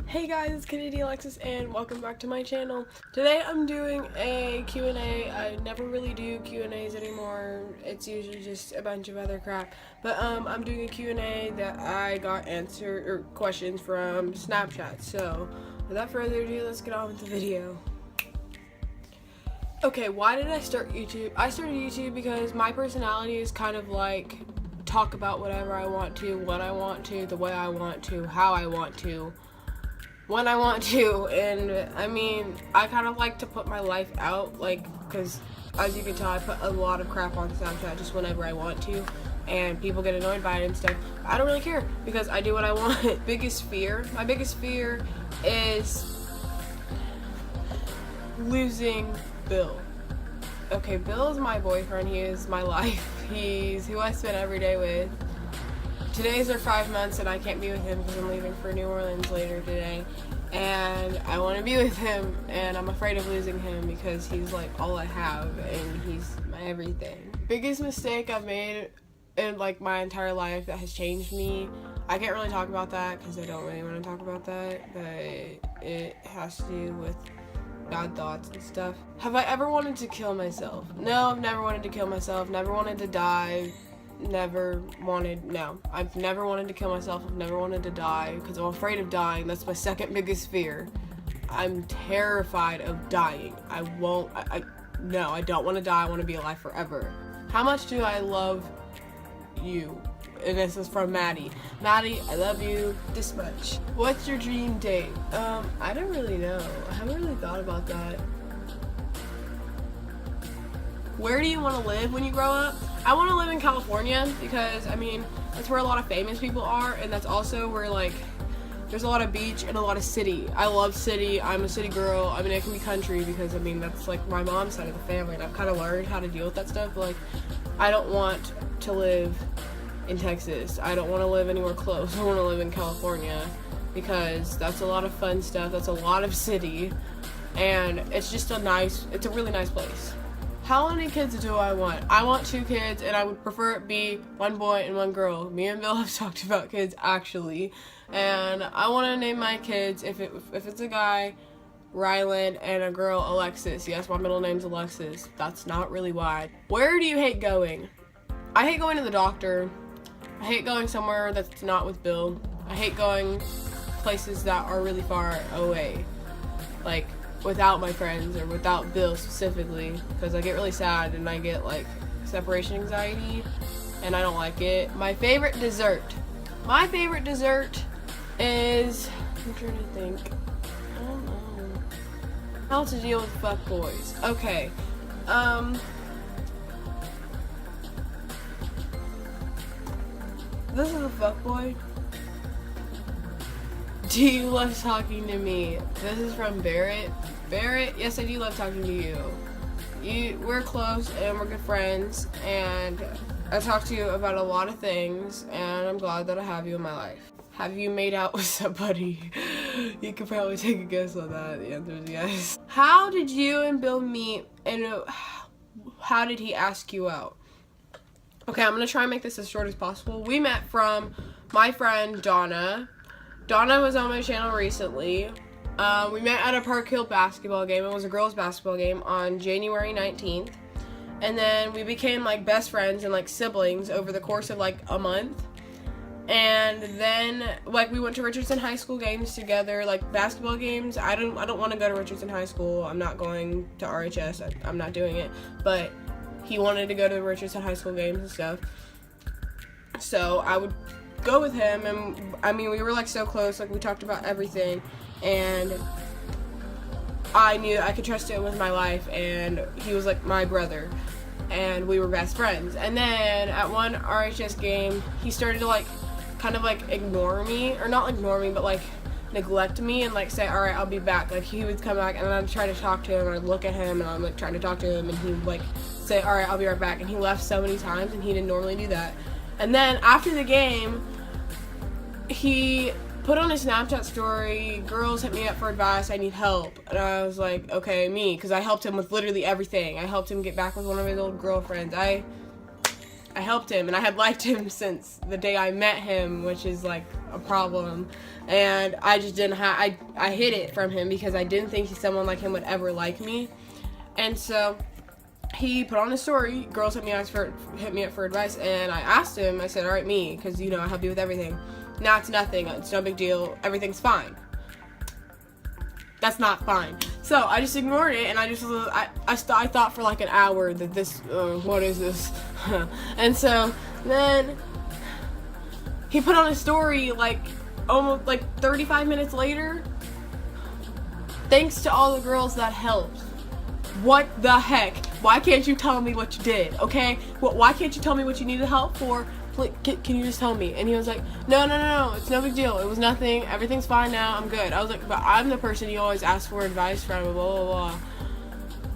Hey guys, it's Kennedy Alexis and welcome back to my channel. Today I'm doing a Q&A. I never really do Q&As anymore. It's usually just a bunch of other crap. But I'm doing a Q&A that I got questions from Snapchat. So without further ado, let's get on with the video. Okay, why did I start YouTube? I started YouTube because my personality is kind of like talk about whatever I want to, when I want to, the way I want to, how I want to, when I want to. And I mean, I kind of like to put my life out, like, because as you can tell, I put a lot of crap on Snapchat just whenever I want to, and people get annoyed by it and stuff. I don't really care because I do what I want. My biggest fear is losing Bill. Okay, Bill is my boyfriend. He is my life. He's who I spend every day with. Today's our 5 months and I can't be with him because I'm leaving for New Orleans later today. And I want to be with him, and I'm afraid of losing him because he's like all I have and he's my everything. Biggest mistake I've made in like my entire life that has changed me. I can't really talk about that because I don't really want to talk about that, but it has to do with bad thoughts and stuff. Have I ever wanted to kill myself? No, I've never wanted to kill myself. Never wanted to die. I've never wanted to kill myself. I've never wanted to die because I'm afraid of dying. That's my second biggest fear. I'm terrified of dying. I don't want to die. I want to be alive forever. How much do I love you? And this is from Maddie. Maddie, I love you this much. What's your dream date? I don't really know. I haven't really thought about that. Where do you want to live when you grow up? I want to live in California because, I mean, that's where a lot of famous people are, and that's also where, like, there's a lot of beach and a lot of city. I love city. I'm a city girl. I mean, I can be country because, I mean, that's, like, my mom's side of the family, and I've kind of learned how to deal with that stuff. But, like, I don't want to live in Texas. I don't want to live anywhere close. I want to live in California because that's a lot of fun stuff. That's a lot of city, and it's just it's a really nice place. How many kids do I want? I want 2 kids, and I would prefer it be 1 boy and 1 girl. Me and Bill have talked about kids, actually, and I want to name my kids, if it's a guy, Ryland, and a girl, Alexis. Yes, my middle name's Alexis. That's not really why. Where do you hate going? I hate going to the doctor. I hate going somewhere that's not with Bill. I hate going places that are really far away, like without my friends or without Bill specifically, because I get really sad and I get like separation anxiety and I don't like it. My favorite dessert is, I'm trying to think, I don't know how to deal with fuckboys. Okay, this is a fuckboy. Do you love talking to me? This is from Barrett. Barrett, yes, I do love talking to you. We're close and we're good friends, and I talk to you about a lot of things, and I'm glad that I have you in my life. Have you made out with somebody? You could probably take a guess on that. The answer is yes. How did you and Bill meet, and how did he ask you out? Okay, I'm gonna try and make this as short as possible. We met from my friend Donna. Donna was on my channel recently. We met at a Park Hill basketball game. It was a girls' basketball game on January 19th. And then we became like best friends and like siblings over the course of like a month. And then like we went to Richardson High School games together, like basketball games. I don't want to go to Richardson High School. I'm not going to RHS. I'm not doing it. But he wanted to go to the Richardson High School games and stuff. So I would go with him, and I mean, we were like so close, like we talked about everything, and I knew I could trust him with my life, and he was like my brother, and we were best friends. And then at one RHS game, he started to like kind of like ignore me, or not ignore me, but like neglect me and like say, all right, I'll be back. Like he would come back and I'd try to talk to him, and I'd look at him and I'm like trying to talk to him, and he would like say, all right, I'll be right back. And he left so many times, and he didn't normally do that. And then after the game, he put on his Snapchat story, girls hit me up for advice, I need help. And I was like, okay, me, because I helped him with literally everything. I helped him get back with one of his old girlfriends. I I helped him, and I had liked him since the day I met him, which is like a problem. And I just didn't have, I hid it from him because I didn't think someone like him would ever like me. And so he put on a story, girls hit me up for advice, and I asked him, I said, all right, me, because, you know, I help you with everything. Nah, it's nothing, it's no big deal, everything's fine. That's not fine. So I just ignored it, and I thought for like an hour that this, what is this? And so then he put on a story like almost like 35 minutes later. Thanks to all the girls that helped. What the heck? Why can't you tell me what you did, okay? Why can't you tell me what you needed help for? Please, can you just tell me? And he was like, no, it's no big deal. It was nothing. Everything's fine now. I'm good. I was like, but I'm the person you always ask for advice from, blah, blah, blah.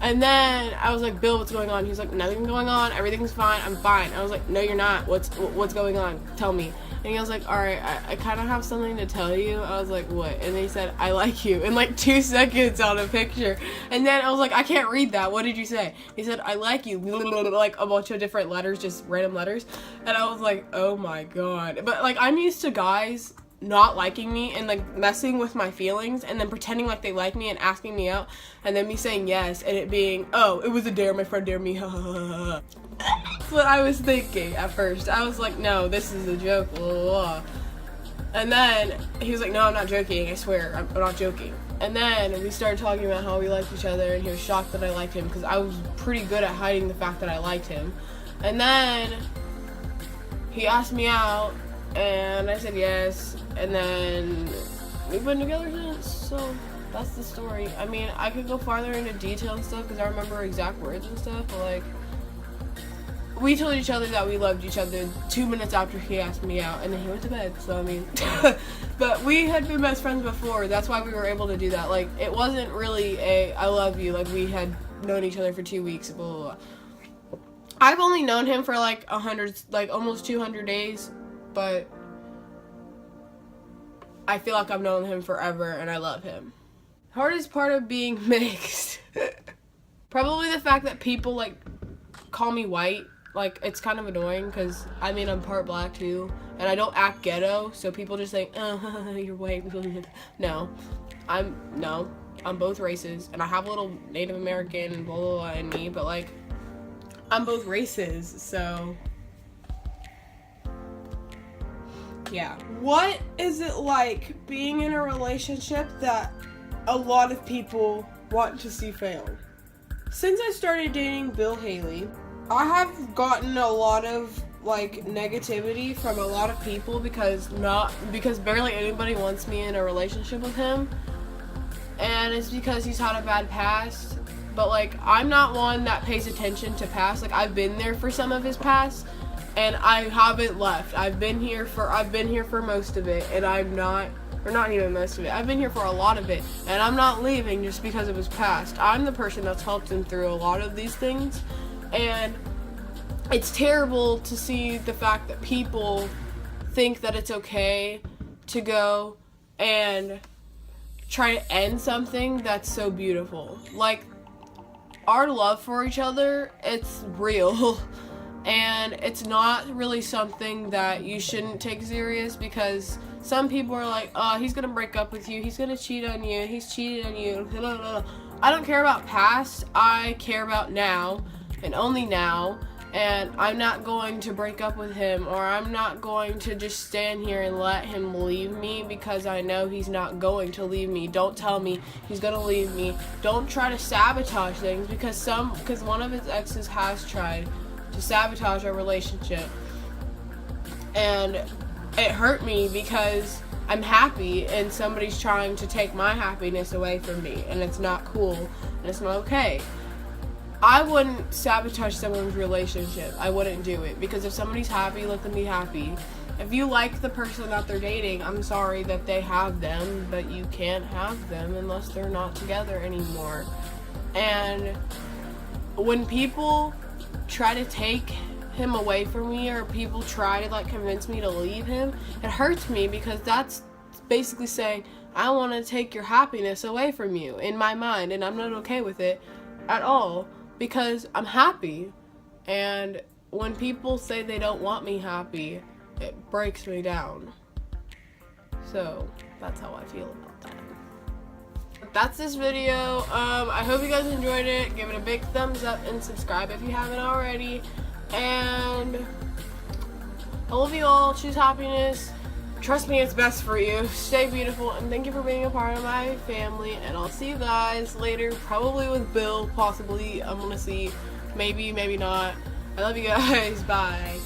And then I was like, Bill, what's going on? He was like, nothing's going on. Everything's fine. I'm fine. I was like, no, you're not. What's going on? Tell me. And he was like, all right, I kind of have something to tell you. I was like, what? And he said, I like you, in like 2 seconds on a picture. And then I was like, I can't read that. What did you say? He said, I like you, like a bunch of different letters, just random letters. And I was like, oh my God. But like, I'm used to guys not liking me and like messing with my feelings and then pretending like they like me and asking me out and then me saying yes and it being, oh, it was a dare, my friend dared me. That's what I was thinking at first. I was like, no, this is a joke, blah, blah, blah. And then he was like, no, I'm not joking, I swear, I'm not joking. And then we started talking about how we liked each other, and he was shocked that I liked him because I was pretty good at hiding the fact that I liked him. And then he asked me out, and I said yes, and then we've been together since, so that's the story. I mean, I could go farther into detail and stuff because I remember exact words and stuff, but like, we told each other that we loved each other 2 minutes after he asked me out, and then he went to bed, so I mean, but we had been best friends before, that's why we were able to do that. Like, it wasn't really a, I love you, like, we had known each other for 2 weeks, blah, blah, blah. I've only known him for like 100, like almost 200 days, but I feel like I've known him forever, and I love him. Hardest part of being mixed, probably the fact that people, like, call me white. Like, it's kind of annoying because, I mean, I'm part black too, and I don't act ghetto, so people just think, oh, you're white. No, I'm both races, and I have a little Native American and blah, blah, blah in me, but, like, I'm both races, so, yeah. What is it like being in a relationship that a lot of people want to see fail? Since I started dating Bill Haley, I have gotten a lot of like negativity from a lot of people because barely anybody wants me in a relationship with him, and it's because he's had a bad past. But like, I'm not one that pays attention to past. Like, I've been there for some of his past, and I haven't left. I've been here for most of it, and not even most of it. I've been here for a lot of it, and I'm not leaving just because of his past. I'm the person that's helped him through a lot of these things. And it's terrible to see the fact that people think that it's okay to go and try to end something that's so beautiful. Like, our love for each other, it's real. And it's not really something that you shouldn't take serious because some people are like, oh, he's gonna break up with you, he's gonna cheat on you, he's cheated on you, blah, blah, blah. I don't care about past, I care about now. And only now, and I'm not going to break up with him, or I'm not going to just stand here and let him leave me because I know he's not going to leave me. Don't tell me he's gonna leave me. Don't try to sabotage things because one of his exes has tried to sabotage our relationship, and it hurt me because I'm happy and somebody's trying to take my happiness away from me, and it's not cool and it's not okay. I wouldn't sabotage someone's relationship. I wouldn't do it because if somebody's happy, let them be happy. If you like the person that they're dating, I'm sorry that they have them, but you can't have them unless they're not together anymore. And when people try to take him away from me, or people try to like convince me to leave him, it hurts me because that's basically saying, I want to take your happiness away from you in my mind, and I'm not okay with it at all. Because I'm happy, and when people say they don't want me happy, it breaks me down. So that's how I feel about that. That's this video. I hope you guys enjoyed it. Give it a big thumbs up and subscribe if you haven't already. And I love you all. Choose happiness. Trust me, it's best for you. Stay beautiful, and thank you for being a part of my family. And I'll see you guys later, probably with Bill, possibly. I'm gonna see. Maybe, maybe not. I love you guys. Bye.